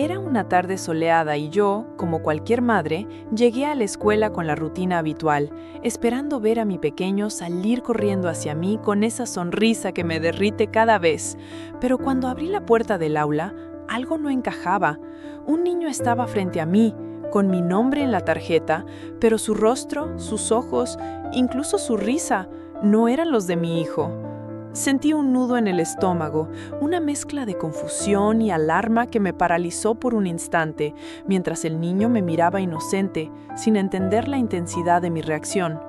Era una tarde soleada y yo, como cualquier madre, llegué a la escuela con la rutina habitual, esperando ver a mi pequeño salir corriendo hacia mí con esa sonrisa que me derrite cada vez. Pero cuando abrí la puerta del aula, algo no encajaba. Un niño estaba frente a mí, con mi nombre en la tarjeta, pero su rostro, sus ojos, incluso su risa, no eran los de mi hijo. Sentí un nudo en el estómago, una mezcla de confusión y alarma que me paralizó por un instante, mientras el niño me miraba inocente, sin entender la intensidad de mi reacción.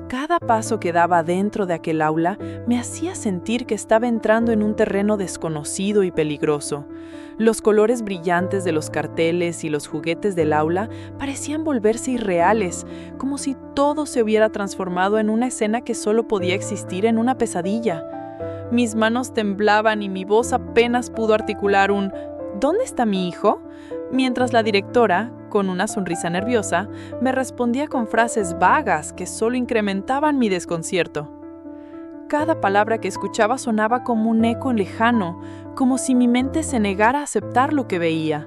Cada paso que daba dentro de aquel aula me hacía sentir que estaba entrando en un terreno desconocido y peligroso. Los colores brillantes de los carteles y los juguetes del aula parecían volverse irreales, como si todo se hubiera transformado en una escena que solo podía existir en una pesadilla. Mis manos temblaban y mi voz apenas pudo articular un ¿"¿Dónde está mi hijo?", mientras la directora, con una sonrisa nerviosa, me respondía con frases vagas que solo incrementaban mi desconcierto. Cada palabra que escuchaba sonaba como un eco lejano, como si mi mente se negara a aceptar lo que veía.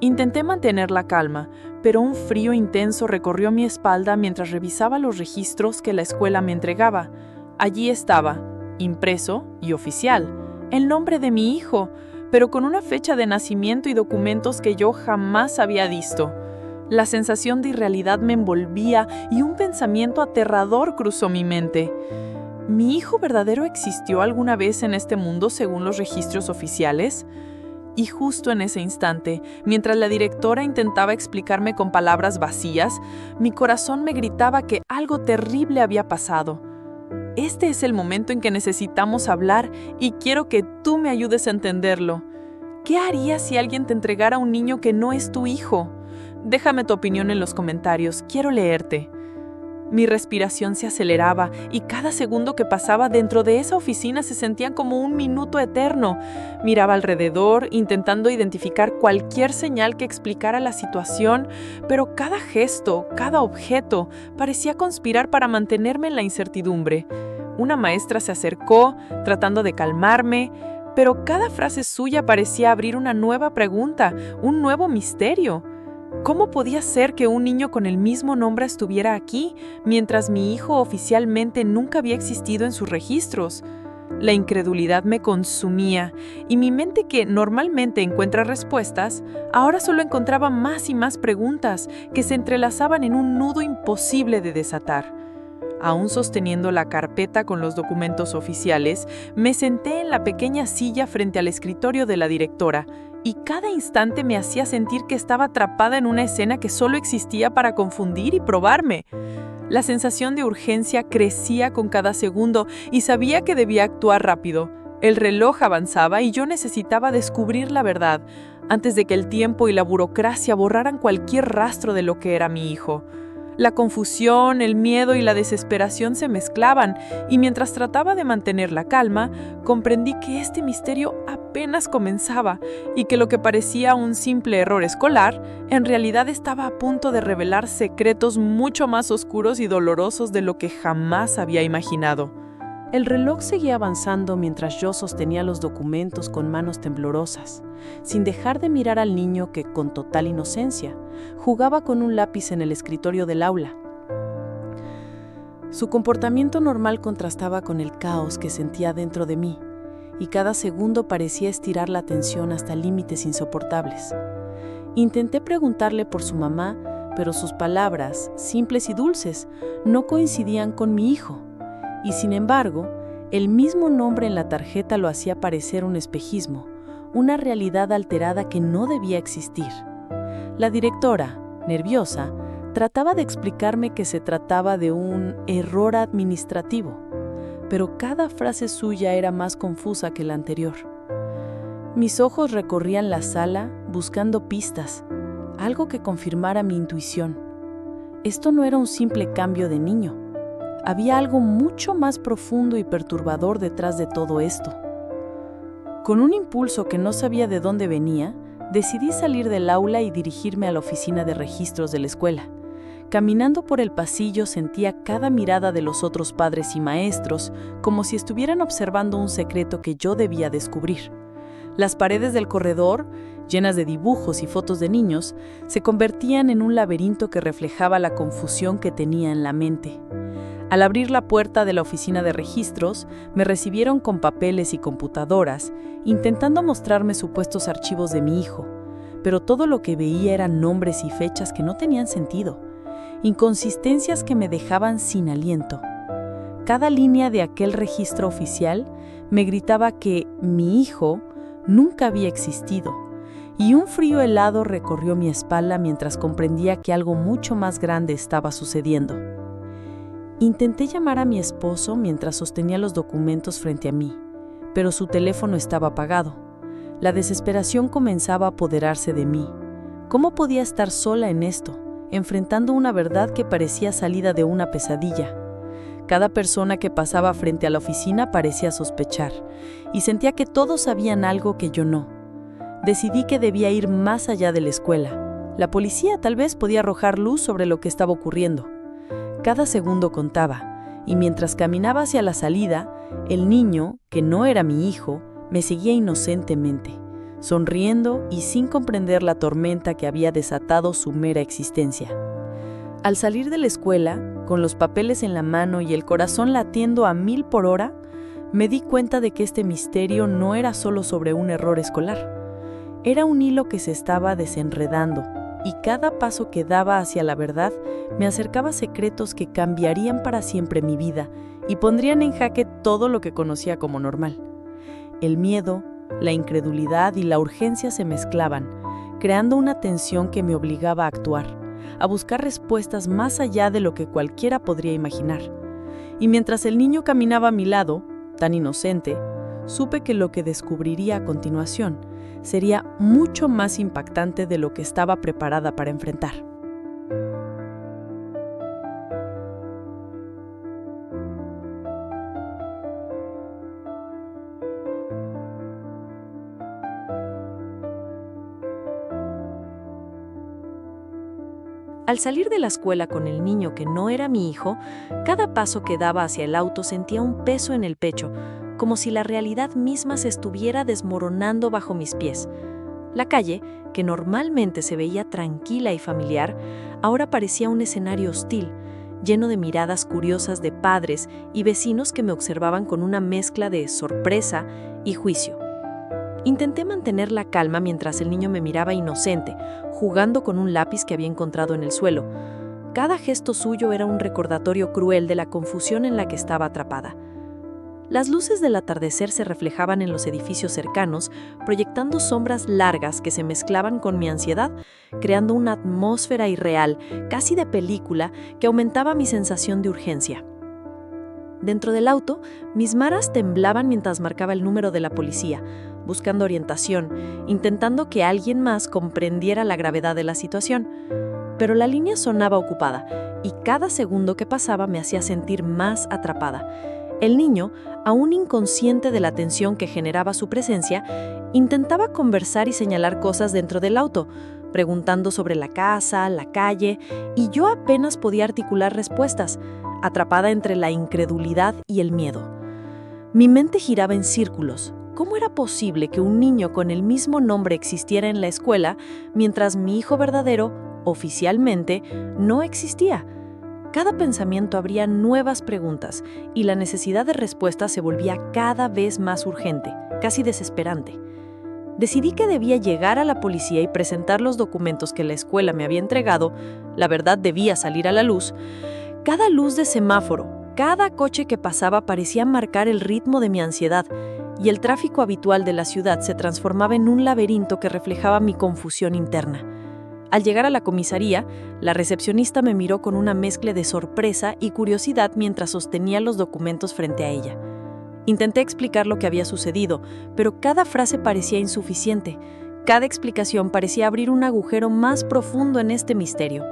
Intenté mantener la calma, pero un frío intenso recorrió mi espalda mientras revisaba los registros que la escuela me entregaba. Allí estaba, impreso y oficial, el nombre de mi hijo, pero con una fecha de nacimiento y documentos que yo jamás había visto. La sensación de irrealidad me envolvía y un pensamiento aterrador cruzó mi mente. ¿Mi hijo verdadero existió alguna vez en este mundo según los registros oficiales? Y justo en ese instante, mientras la directora intentaba explicarme con palabras vacías, mi corazón me gritaba que algo terrible había pasado. Este es el momento en que necesitamos hablar y quiero que tú me ayudes a entenderlo. ¿Qué harías si alguien te entregara a un niño que no es tu hijo? Déjame tu opinión en los comentarios, quiero leerte. Mi respiración se aceleraba y cada segundo que pasaba dentro de esa oficina se sentía como un minuto eterno. Miraba alrededor, intentando identificar cualquier señal que explicara la situación, pero cada gesto, cada objeto, parecía conspirar para mantenerme en la incertidumbre. Una maestra se acercó, tratando de calmarme, pero cada frase suya parecía abrir una nueva pregunta, un nuevo misterio. ¿Cómo podía ser que un niño con el mismo nombre estuviera aquí, mientras mi hijo oficialmente nunca había existido en sus registros? La incredulidad me consumía, y mi mente, que normalmente encuentra respuestas, ahora solo encontraba más y más preguntas que se entrelazaban en un nudo imposible de desatar. Aún sosteniendo la carpeta con los documentos oficiales, me senté en la pequeña silla frente al escritorio de la directora, y cada instante me hacía sentir que estaba atrapada en una escena que solo existía para confundir y probarme. La sensación de urgencia crecía con cada segundo y sabía que debía actuar rápido. El reloj avanzaba y yo necesitaba descubrir la verdad, antes de que el tiempo y la burocracia borraran cualquier rastro de lo que era mi hijo. La confusión, el miedo y la desesperación se mezclaban, y mientras trataba de mantener la calma, comprendí que este misterio apenas comenzaba y que lo que parecía un simple error escolar, en realidad estaba a punto de revelar secretos mucho más oscuros y dolorosos de lo que jamás había imaginado. El reloj seguía avanzando mientras yo sostenía los documentos con manos temblorosas, sin dejar de mirar al niño que, con total inocencia, jugaba con un lápiz en el escritorio del aula. Su comportamiento normal contrastaba con el caos que sentía dentro de mí, y cada segundo parecía estirar la tensión hasta límites insoportables. Intenté preguntarle por su mamá, pero sus palabras, simples y dulces, no coincidían con mi hijo. Y sin embargo, el mismo nombre en la tarjeta lo hacía parecer un espejismo, una realidad alterada que no debía existir. La directora, nerviosa, trataba de explicarme que se trataba de un error administrativo, pero cada frase suya era más confusa que la anterior. Mis ojos recorrían la sala buscando pistas, algo que confirmara mi intuición. Esto no era un simple cambio de niño. Había algo mucho más profundo y perturbador detrás de todo esto. Con un impulso que no sabía de dónde venía, decidí salir del aula y dirigirme a la oficina de registros de la escuela. Caminando por el pasillo sentía cada mirada de los otros padres y maestros, como si estuvieran observando un secreto que yo debía descubrir. Las paredes del corredor llenas de dibujos y fotos de niños, se convertían en un laberinto que reflejaba la confusión que tenía en la mente. Al abrir la puerta de la oficina de registros, me recibieron con papeles y computadoras, intentando mostrarme supuestos archivos de mi hijo, pero todo lo que veía eran nombres y fechas que no tenían sentido, inconsistencias que me dejaban sin aliento. Cada línea de aquel registro oficial me gritaba que mi hijo nunca había existido, y un frío helado recorrió mi espalda mientras comprendía que algo mucho más grande estaba sucediendo. Intenté llamar a mi esposo mientras sostenía los documentos frente a mí, pero su teléfono estaba apagado. La desesperación comenzaba a apoderarse de mí. ¿Cómo podía estar sola en esto, enfrentando una verdad que parecía salida de una pesadilla? Cada persona que pasaba frente a la oficina parecía sospechar, y sentía que todos sabían algo que yo no. Decidí que debía ir más allá de la escuela. La policía tal vez podía arrojar luz sobre lo que estaba ocurriendo. Cada segundo contaba, y mientras caminaba hacia la salida, el niño, que no era mi hijo, me seguía inocentemente, sonriendo y sin comprender la tormenta que había desatado su mera existencia. Al salir de la escuela, con los papeles en la mano y el corazón latiendo a 1000 por hora, me di cuenta de que este misterio no era solo sobre un error escolar. Era un hilo que se estaba desenredando, y cada paso que daba hacia la verdad me acercaba a secretos que cambiarían para siempre mi vida y pondrían en jaque todo lo que conocía como normal. El miedo, la incredulidad y la urgencia se mezclaban, creando una tensión que me obligaba a actuar, a buscar respuestas más allá de lo que cualquiera podría imaginar. Y mientras el niño caminaba a mi lado, tan inocente, supe que lo que descubriría a continuación sería mucho más impactante de lo que estaba preparada para enfrentar. Al salir de la escuela con el niño que no era mi hijo, cada paso que daba hacia el auto sentía un peso en el pecho, como si la realidad misma se estuviera desmoronando bajo mis pies. La calle, que normalmente se veía tranquila y familiar, ahora parecía un escenario hostil, lleno de miradas curiosas de padres y vecinos que me observaban con una mezcla de sorpresa y juicio. Intenté mantener la calma mientras el niño me miraba inocente, jugando con un lápiz que había encontrado en el suelo. Cada gesto suyo era un recordatorio cruel de la confusión en la que estaba atrapada. Las luces del atardecer se reflejaban en los edificios cercanos, proyectando sombras largas que se mezclaban con mi ansiedad, creando una atmósfera irreal, casi de película, que aumentaba mi sensación de urgencia. Dentro del auto, mis manos temblaban mientras marcaba el número de la policía, buscando orientación, intentando que alguien más comprendiera la gravedad de la situación. Pero la línea sonaba ocupada, y cada segundo que pasaba me hacía sentir más atrapada. El niño, aún inconsciente de la tensión que generaba su presencia, intentaba conversar y señalar cosas dentro del auto, preguntando sobre la casa, la calle, y yo apenas podía articular respuestas, atrapada entre la incredulidad y el miedo. Mi mente giraba en círculos. ¿Cómo era posible que un niño con el mismo nombre existiera en la escuela, mientras mi hijo verdadero, oficialmente, no existía? Cada pensamiento abría nuevas preguntas, y la necesidad de respuesta se volvía cada vez más urgente, casi desesperante. Decidí que debía llegar a la policía y presentar los documentos que la escuela me había entregado. La verdad debía salir a la luz. Cada luz de semáforo, cada coche que pasaba parecía marcar el ritmo de mi ansiedad, y el tráfico habitual de la ciudad se transformaba en un laberinto que reflejaba mi confusión interna. Al llegar a la comisaría, la recepcionista me miró con una mezcla de sorpresa y curiosidad mientras sostenía los documentos frente a ella. Intenté explicar lo que había sucedido, pero cada frase parecía insuficiente. Cada explicación parecía abrir un agujero más profundo en este misterio.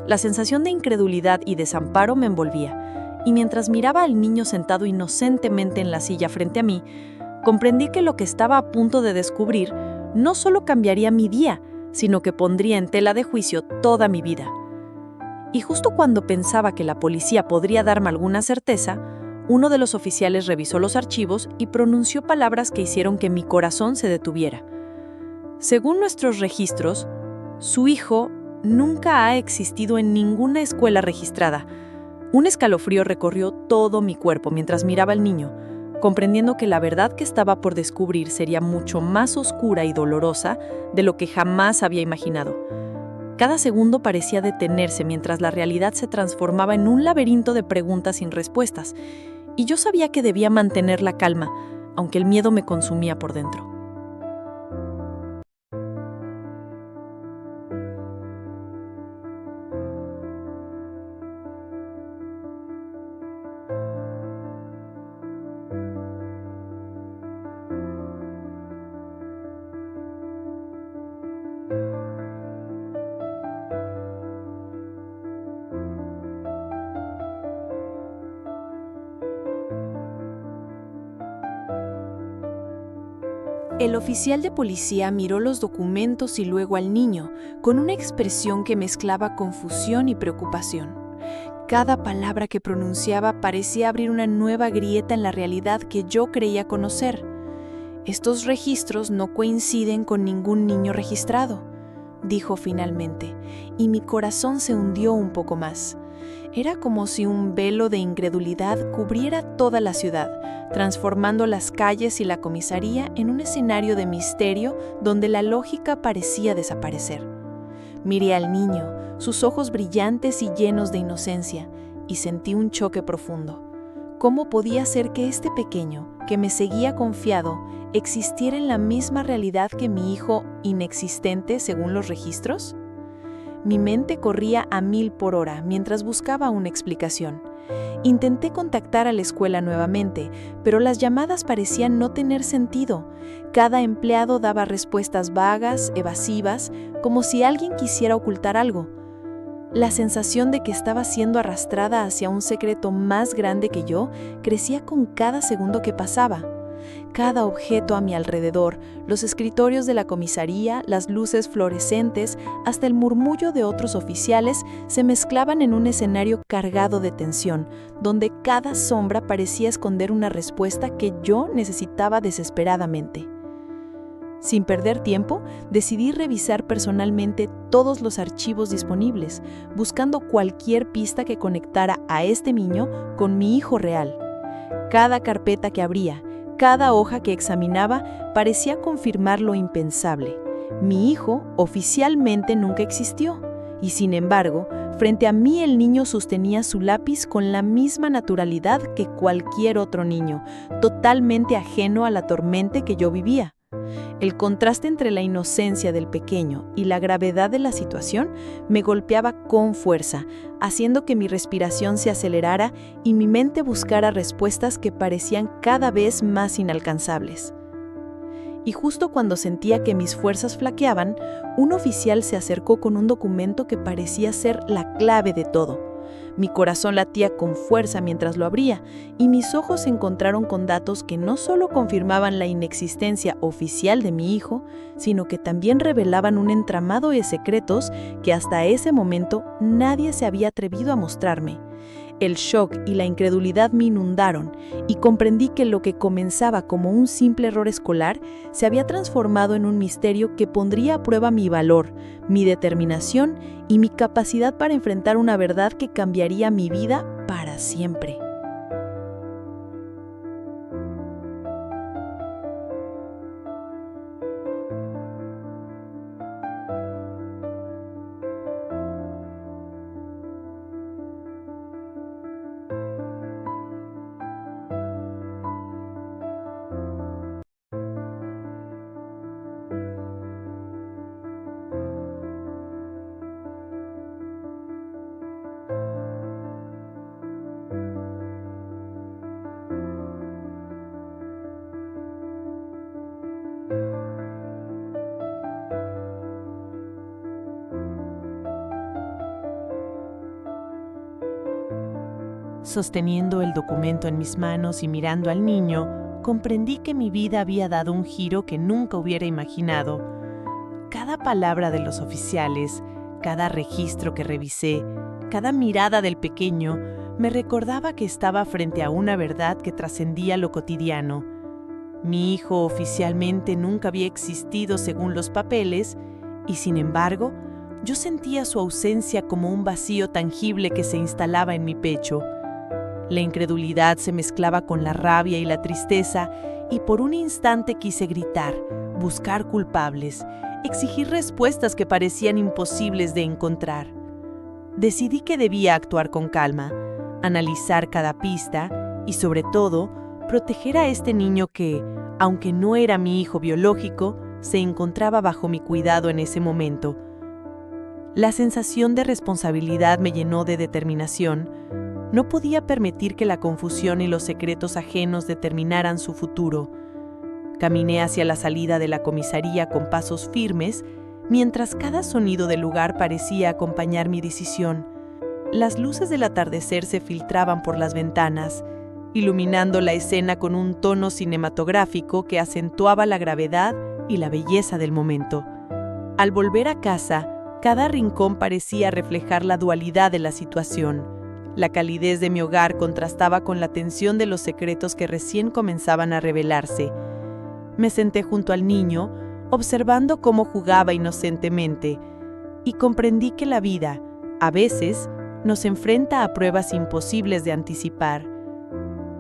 La sensación de incredulidad y desamparo me envolvía, y mientras miraba al niño sentado inocentemente en la silla frente a mí, comprendí que lo que estaba a punto de descubrir no solo cambiaría mi día, sino que pondría en tela de juicio toda mi vida. Y justo cuando pensaba que la policía podría darme alguna certeza, uno de los oficiales revisó los archivos y pronunció palabras que hicieron que mi corazón se detuviera. Según nuestros registros, su hijo nunca ha existido en ninguna escuela registrada. Un escalofrío recorrió todo mi cuerpo mientras miraba al niño, comprendiendo que la verdad que estaba por descubrir sería mucho más oscura y dolorosa de lo que jamás había imaginado. Cada segundo parecía detenerse mientras la realidad se transformaba en un laberinto de preguntas sin respuestas, y yo sabía que debía mantener la calma, aunque el miedo me consumía por dentro. El oficial de policía miró los documentos y luego al niño, con una expresión que mezclaba confusión y preocupación. Cada palabra que pronunciaba parecía abrir una nueva grieta en la realidad que yo creía conocer. Estos registros no coinciden con ningún niño registrado, dijo finalmente, y mi corazón se hundió un poco más. Era como si un velo de incredulidad cubriera toda la ciudad, transformando las calles y la comisaría en un escenario de misterio donde la lógica parecía desaparecer. Miré al niño, sus ojos brillantes y llenos de inocencia, y sentí un choque profundo. ¿Cómo podía ser que este pequeño, que me seguía confiado, existiera en la misma realidad que mi hijo inexistente según los registros? Mi mente corría a 1000 por hora mientras buscaba una explicación. Intenté contactar a la escuela nuevamente, pero las llamadas parecían no tener sentido. Cada empleado daba respuestas vagas, evasivas, como si alguien quisiera ocultar algo. La sensación de que estaba siendo arrastrada hacia un secreto más grande que yo crecía con cada segundo que pasaba. Cada objeto a mi alrededor, los escritorios de la comisaría, las luces fluorescentes, hasta el murmullo de otros oficiales, se mezclaban en un escenario cargado de tensión, donde cada sombra parecía esconder una respuesta que yo necesitaba desesperadamente. Sin perder tiempo, decidí revisar personalmente todos los archivos disponibles, buscando cualquier pista que conectara a este niño con mi hijo real. Cada carpeta que abría, cada hoja que examinaba parecía confirmar lo impensable. Mi hijo oficialmente nunca existió, y sin embargo, frente a mí el niño sostenía su lápiz con la misma naturalidad que cualquier otro niño, totalmente ajeno a la tormenta que yo vivía. El contraste entre la inocencia del pequeño y la gravedad de la situación me golpeaba con fuerza, haciendo que mi respiración se acelerara y mi mente buscara respuestas que parecían cada vez más inalcanzables. Y justo cuando sentía que mis fuerzas flaqueaban, un oficial se acercó con un documento que parecía ser la clave de todo. Mi corazón latía con fuerza mientras lo abría, y mis ojos se encontraron con datos que no solo confirmaban la inexistencia oficial de mi hijo, sino que también revelaban un entramado de secretos que hasta ese momento nadie se había atrevido a mostrarme. El shock y la incredulidad me inundaron, y comprendí que lo que comenzaba como un simple error escolar se había transformado en un misterio que pondría a prueba mi valor, mi determinación y mi capacidad para enfrentar una verdad que cambiaría mi vida para siempre. Sosteniendo el documento en mis manos y mirando al niño, comprendí que mi vida había dado un giro que nunca hubiera imaginado. Cada palabra de los oficiales, cada registro que revisé, cada mirada del pequeño, me recordaba que estaba frente a una verdad que trascendía lo cotidiano. Mi hijo oficialmente nunca había existido según los papeles, y sin embargo, yo sentía su ausencia como un vacío tangible que se instalaba en mi pecho. La incredulidad se mezclaba con la rabia y la tristeza, y por un instante quise gritar, buscar culpables, exigir respuestas que parecían imposibles de encontrar. Decidí que debía actuar con calma, analizar cada pista y, sobre todo, proteger a este niño que, aunque no era mi hijo biológico, se encontraba bajo mi cuidado en ese momento. La sensación de responsabilidad me llenó de determinación. No podía permitir que la confusión y los secretos ajenos determinaran su futuro. Caminé hacia la salida de la comisaría con pasos firmes, mientras cada sonido del lugar parecía acompañar mi decisión. Las luces del atardecer se filtraban por las ventanas, iluminando la escena con un tono cinematográfico que acentuaba la gravedad y la belleza del momento. Al volver a casa, cada rincón parecía reflejar la dualidad de la situación. La calidez de mi hogar contrastaba con la tensión de los secretos que recién comenzaban a revelarse. Me senté junto al niño, observando cómo jugaba inocentemente, y comprendí que la vida, a veces, nos enfrenta a pruebas imposibles de anticipar.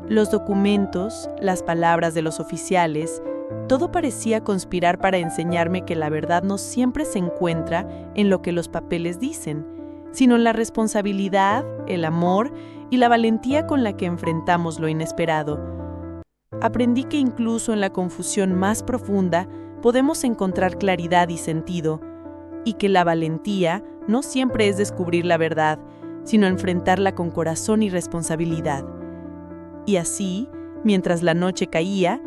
Los documentos, las palabras de los oficiales, todo parecía conspirar para enseñarme que la verdad no siempre se encuentra en lo que los papeles dicen, sino en la responsabilidad, el amor y la valentía con la que enfrentamos lo inesperado. Aprendí que incluso en la confusión más profunda podemos encontrar claridad y sentido, y que la valentía no siempre es descubrir la verdad, sino enfrentarla con corazón y responsabilidad. Y así, mientras la noche caía,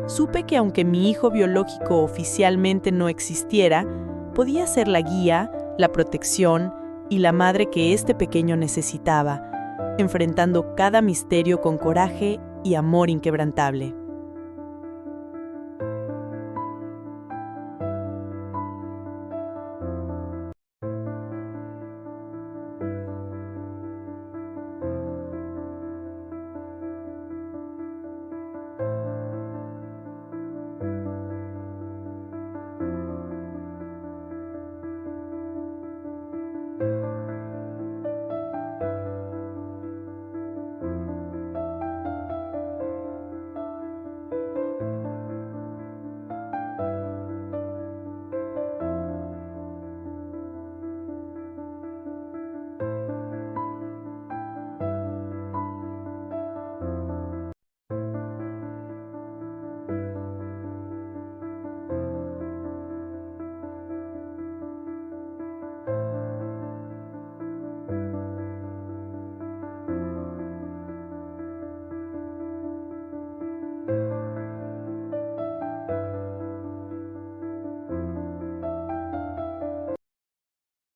supe que aunque mi hijo biológico oficialmente no existiera, podía ser la guía, la protección y la madre que este pequeño necesitaba, enfrentando cada misterio con coraje y amor inquebrantable.